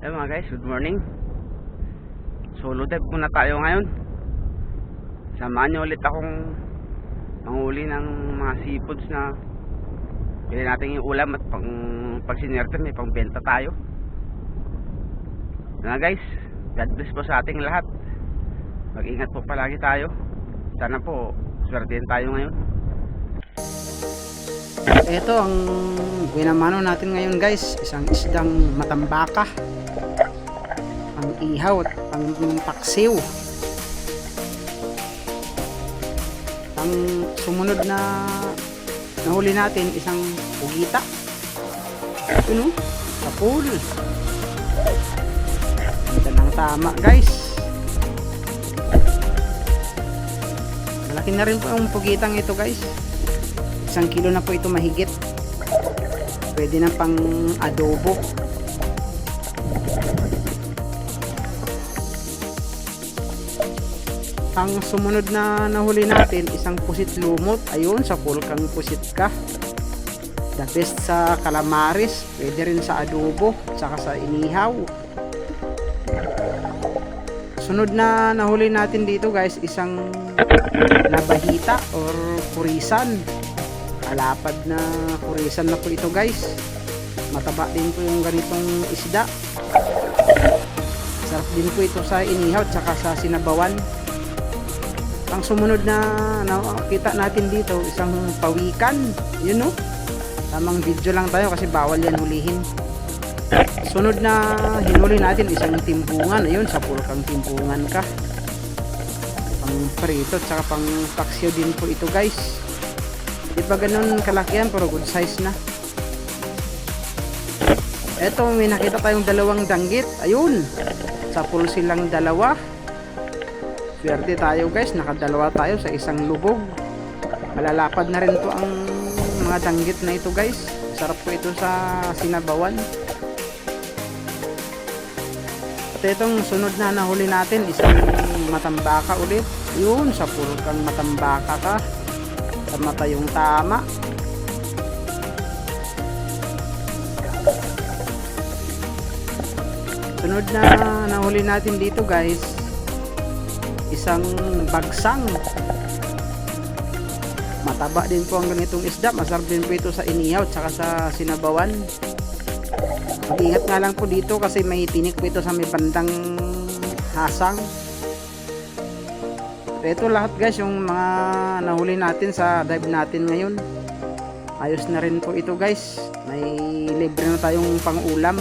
Hello mga guys, good morning. Solo dive muna tayo ngayon. Samahan nyo ulit akong manghuli ng mga seafoods na pili natin yung ulam at pag sinerte may pangbenta tayo. Mga guys, God bless po sa ating lahat. Mag-ingat po palagi tayo. Sana po swertihin tayo ngayon. Ito ang winamano natin ngayon guys, isang isdang matambaka, pang ihaw at pang paksiw. Ang sumunod na nahuli natin isang pugita, ito sa pool. Ito ng tama guys, malaki na rin po yung pugitang ito guys. 1 kilo na po ito mahigit. Pwede na pang adobo. Ang sumunod na nahuli natin isang pusit lumot. Ayun, sa pulkang pusit ka. The best sa calamares. Pwede rin sa adobo, saka sa inihaw. Sunod na nahuli natin dito guys, isang labahita or kurisan. Alapad na kurisan na po ito guys. Mataba din po yung ganitong isda. Sarap din po ito sa inihaw tsaka sa sinabawan. Ang sumunod na nakita natin dito isang pawikan. Yun tamang video lang tayo kasi bawal yan hulihin. Sunod na hinuli natin isang timbungan. Ayun, sa pulkang timbungan ka. Pang prito tsaka pang paksiw din po ito guys. Di pa ganun kalaki yan, pero good size na. Eto, may nakita tayong dalawang danggit. Ayun, sa pool silang dalawa. Swerte tayo guys, nakadalawa tayo sa isang lubog. Malalapad na rin to ang mga danggit na ito guys. Sarap po ito sa sinabawan. At itong sunod na nahuli natin, isang matambaka ulit. Yun, sa pool kang matambaka ka. Mata yung tama. Sunod na nahuli natin dito guys, isang bagsang. Mataba din po ang ganitong isda. Masarap din po ito sa inihaw tsaka sa sinabawan. Mag-ingat nga lang po dito kasi may tinik po ito sa may bandang hasang. Ito lahat guys yung mga nahuli natin sa dive natin ngayon. Ayos na rin po ito guys. May libre na tayong pang ulam.